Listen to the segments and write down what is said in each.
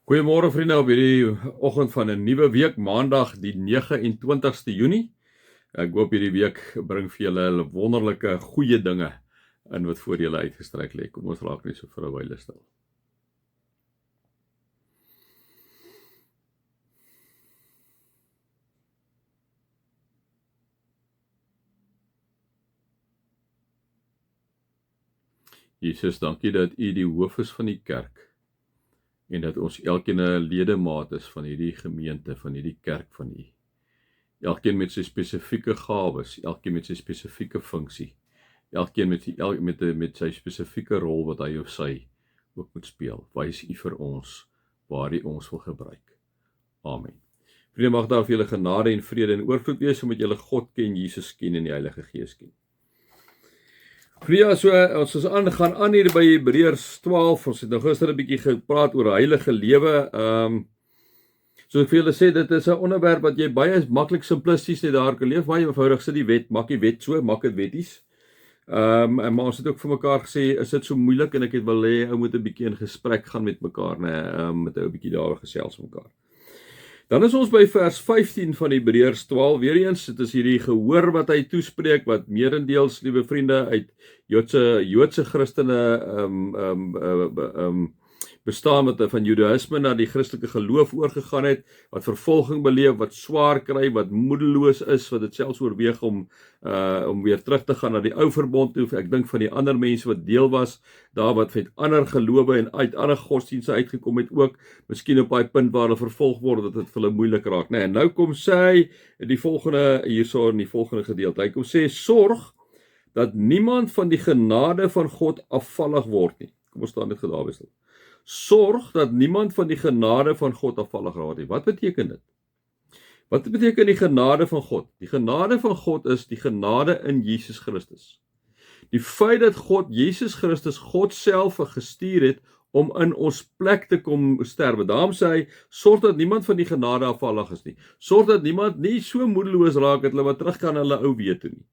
Goeiemôre vriende op hierdie oggend van 'n nuwe week, Maandag die 29ste Junie. Ek hoop hierdie week bring vir julle wonderlike goeie dinge in wat voor julle uitgestrek lê. Kom ons raak net so vir 'n wyle stil. Jesus, dankie dat U die hoof is van die kerk en dat ons elkeen 'n ledemaat is van hierdie gemeente, van hierdie kerk van U. Elkeen met sy spesifieke gawes, elkeen met sy spesifieke funksie, elkeen met sy spesifieke rol wat hy of sy ook moet speel. Wys U vir ons waar U ons wil gebruik. Amen. Vriende, mag daar vir julle genade en vrede en oorvloed wees omdat julle God ken, Jesus ken en die Heilige Gees ken. Vriende, so ons gaan aan hier by Hebreërs 12. Ons het nou gister 'n bietjie gepraat oor heilige lewe. Soos ek vir julle sê, dit is 'n onderwerp wat jy baie maklik simplisties net daar kan leef. Baie eenvoudig, sit die wet, maak die wet so, maak dit wetties. Maar ons het ook vir mekaar gesê, is dit so moeilik en ek het wil hê ou moet 'n bietjie in gesprek gaan met mekaar, met 'n bietjie daaroor gesels met mekaar. Dan is ons by vers 15 van Hebreërs 12, weer eens, dit is hierdie gehoor wat hy toespreek, wat meerendeels, liewe vriende, uit Joodse Christene bestaan, wat van Judaïsme na die Christelike geloof oorgegaan het, wat vervolging beleef, wat swaar kry, wat moedeloos is, wat dit selfs oorweeg om weer terug te gaan na die ou verbond toe. Ek dink van die ander mense wat deel was, daar wat met ander gelowe en uit ander godsdienste uitgekom het ook, miskien op daai punt waar hulle vervolg word, dat dit vir hulle moeilik raak. En nou kom sy die volgende, hierso in die volgende gedeelte, hy kom sê, sorg dat niemand van die genade van God afvallig word nie. Kom ons staan dit gedaar stil. Sorg dat niemand van die genade van God afvallig raak nie. Wat beteken dit? Wat beteken die genade van God? Die genade van God is die genade in Jesus Christus. Die feit dat God, Jesus Christus, God self gestuur het om in ons plek te kom sterwe. Daarom sê hy, sorg dat niemand van die genade afvallig is nie. Sorg dat niemand nie so moedeloos raak dat hulle wat terug kan hulle ou weet toe nie.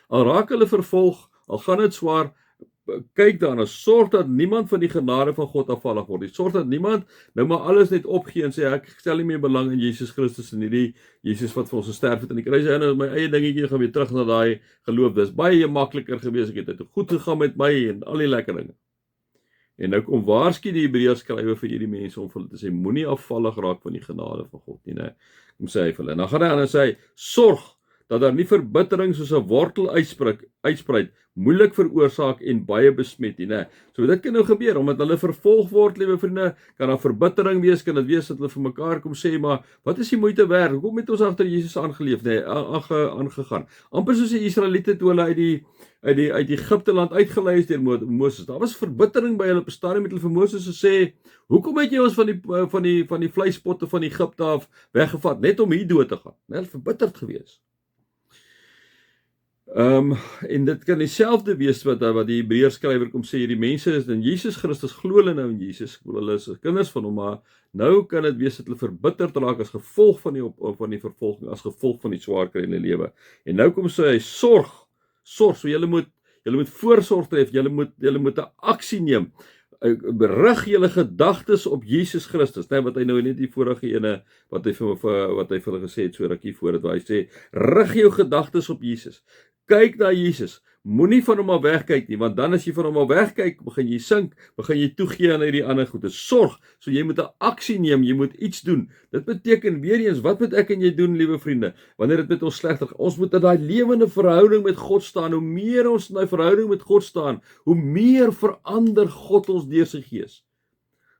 Al raak hulle vervolg, al gaan dit swaar, kyk daarna, sorg dat niemand van die genade van God afvallig word. Sorg dat niemand nou maar alles net opgee en sê ek stel nie meer belang in Jesus Christus en hierdie Jesus wat vir ons gesterf het in die kruis en nou my eie dingetjie gaan weer terug na daai geloof. Dis baie makliker gewees, ek het goed gegaan met my en al die lekker dinge. En nou kom waarsku die Hebreërs skrywer vir hierdie mense om vir hulle te sê moenie afvallig raak van die genade van God nie, né? Kom sê hy vir hulle. En dan gaan hy aan en sê sorg dat daar nie verbittering soos 'n wortel uitspruit, moeilik veroorsaak en baie besmet nie, né? So dit kan nou gebeur, omdat hulle vervolg word, liewe vriende, kan daar verbittering wees, kan dit wees dat hulle vir mekaar kom sê, maar wat is die moeite werd? Hoekom het ons agter Jesus aangeleef, aangegaan? Amper soos die Israeliete toe hulle uit Egipte land uitgelei is deur Moses. Daar was verbittering by hulle op 'n stadium met hulle vir Moses gesê, hoekom het jy ons van die vleispotte van Egipte af weggevat, net om hier dood te gaan? Hulle verbitterd gewees. En dit kan dieselfde wees wat die Hebreërs skrywer kom sê, hierdie mense is in Jesus Christus, glo hulle nou in Jesus, hulle is kinders van hom, maar nou kan dit wees dat hulle verbitterd raak as gevolg van die vervolging, as gevolg van die swaar kry in hulle lewe. En nou kom sê hy, sorg, so julle moet voorsorg tref, julle moet 'n aksie neem. Berig julle gedagtes op Jesus Christus, wat hy nou net die vorige ene, wat hy vir hulle gesê het, so rukkie voor dit, waar hy sê, rig jou gedagtes op Jesus, kyk na Jesus, moenie van hom af wegkyk nie, want dan as jy van hom af wegkyk, begin jy sink, begin jy toegee aan hierdie ander goede, sorg, so jy moet 'n aksie neem, jy moet iets doen. Dit beteken weer eens, wat moet ek en jy doen, liewe vriende, wanneer dit met ons slegter gaan? Ons moet in daai lewende verhouding met God staan. Hoe meer ons in daai verhouding met God staan, hoe meer verander God ons deur sy Gees.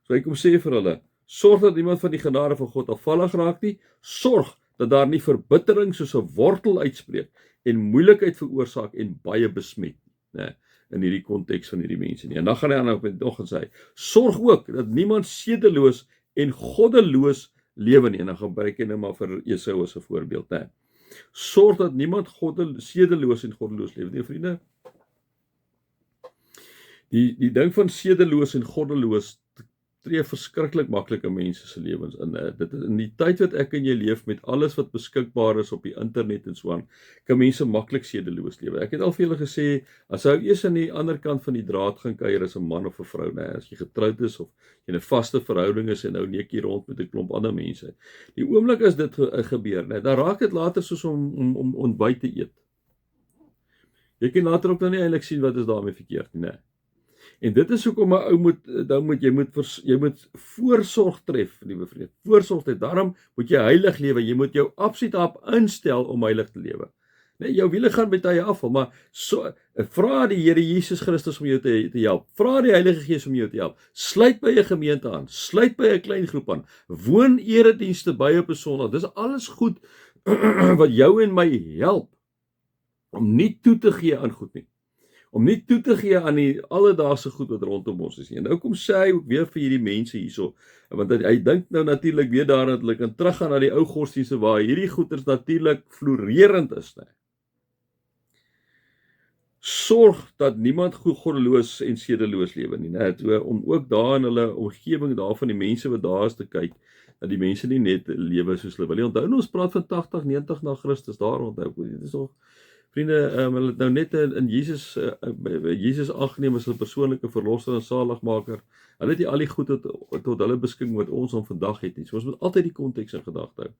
So hy kom sê vir hulle, sorg dat niemand van die genade van God afvallig raak nie, sorg dat daar nie verbittering soos 'n wortel uitspreek en moeilikheid veroorsaak en baie besmet, né, in hierdie konteks van hierdie mense nie. En dan gaan hy aan op nog en sê, sorg ook dat niemand sedeloos en goddeloos lewe nie. En dan gebruik hy nou maar vir Esau as 'n voorbeeld, né. Sorg dat niemand sedeloos en goddeloos lewe nie, vriende. Die ding van sedeloos en goddeloos, tree verskriklik maklik in mense se lewens in. Dit is in die tyd wat ek en jy leef met alles wat beskikbaar is op die internet en so aan, kan mense maklik sedeloos lewe. Ek het al vir julle gesê, as jy eers aan die ander kant van die draad gaan kuier as 'n man of 'n vrou, nee, as jy getroud is of jy in 'n vaste verhouding is en nou neek jy rond met 'n klomp ander mense. Die oomblik as dit gebeur, nee, dan raak dit later soos om ontbyt te eet. Jy kan later ook nou nie eintlik sien wat is daarmee verkeerd nie, nee. En dit is hoekom 'n ou jy moet voorsorg tref, liewe vriend. Voorsorg tref. Daarom moet jy heilig lewe. Jy moet jou absoluut daarop instel om heilig te lewe. Nee, jou wiele gaan met tye afval, maar vra die Here Jesus Christus om jou te help. Vra die Heilige Gees om jou te help. Sluit by 'n gemeente aan. Sluit by 'n klein groep aan. Woon eredienste by op 'n Sondag. Dis alles goed wat jou en my help om nie toe te gee aan goed nie. Om nie toe te gee aan die alledaagse goed wat rondom ons is nie. En nou kom sê hy ook weer vir hierdie mense hierso, want hy dink nou natuurlik weer daaraan dat hulle kan teruggaan na die ou godsdienste waar hierdie goeders natuurlik floreerend is, né? Sorg dat niemand goddeloos en sedeloos lewe nie, né? Om ook daar in hulle omgewing daarvan die mense wat daar is te kyk, dat die mense nie net lewe soos hulle wil. Onthou ons praat van 80, 90 na Christus, daar onthou. Dit is nog vriende, hulle het nou net in Jesus aangeneem as hulle persoonlike verlosser en saligmaker. Hulle het nie al die goed tot hulle beskikking wat ons vandag het nie. So ons moet altyd die konteks in gedagte hou.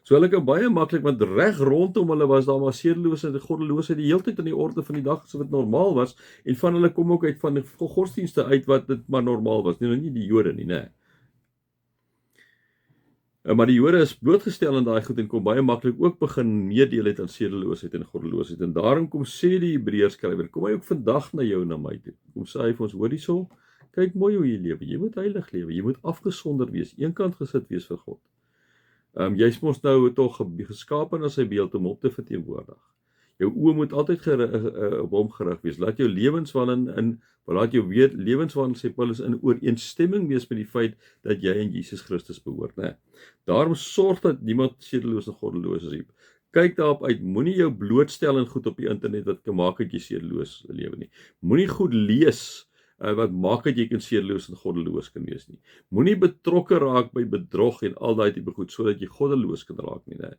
So hulle kan baie maklik, want reg rondom hulle was daar maar sedeloosheid en goddeloosheid die hele tyd in die orde van die dag so wat normaal was, en van hulle kom ook uit van die godsdienste uit wat dit maar normaal was. Nie die Jode nie, né? Maar die Jode is blootgestel aan daai goed en kom baie maklik ook begin meedeel het aan sedeloosheid en goddeloosheid. En daarom kom sê die Hebreërs skrywer, kom hy ook vandag na jou en na my toe. Kom sê hy vir ons, hoor hierso, kyk mooi hoe jy lewe. Jy moet heilig lewe. Jy moet afgesonder wees, eenkant gesit wees vir God. Jy's mos nou tog geskapen as sy beeld om op te verteenwoordig. Jou oë moet altyd op hom gerig wees. Laat jou lewenswandel lewenswandel, sê Paulus, in ooreenstemming wees met die feit dat jy in Jesus Christus behoort, né? Daarom sorg dat niemand sedeloos en goddeloos is. Kyk daarop uit, moenie jou blootstel in goed op die internet wat kan maak dat jy sedeloos lewe nie. Moenie goed lees wat maak dat jy kan sedeloos en goddeloos kan wees nie. Moenie betrokke raak by bedrog en al daai tipe goed sodat jy goddeloos kan raak nie, né?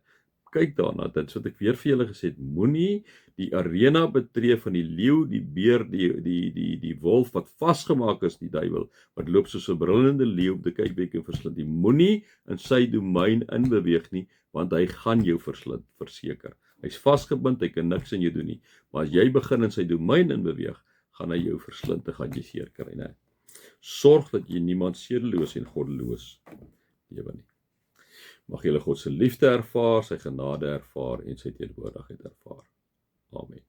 Kyk daarna, dit is wat ek weer vir julle gesê het, moenie die arena betree van die leeu, die beer, die wolf wat vasgemaak is, die duiwel, wat loop soos 'n brullende leeu om te kyk wie kan verslind. Jy moenie in sy domein inbeweeg nie, want hy gaan jou verslind, verseker. Hy's vasgebind, hy kan niks aan jou doen nie. Maar as jy begin in sy domein inbeweeg, gaan hy jou verslind, dan gaan jy seer kry, né? Sorg dat jy niemand sedeloos en goddeloos lewe nie. Mag julle God se liefde ervaar, sy genade ervaar en sy teenwoordigheid ervaar. Amen.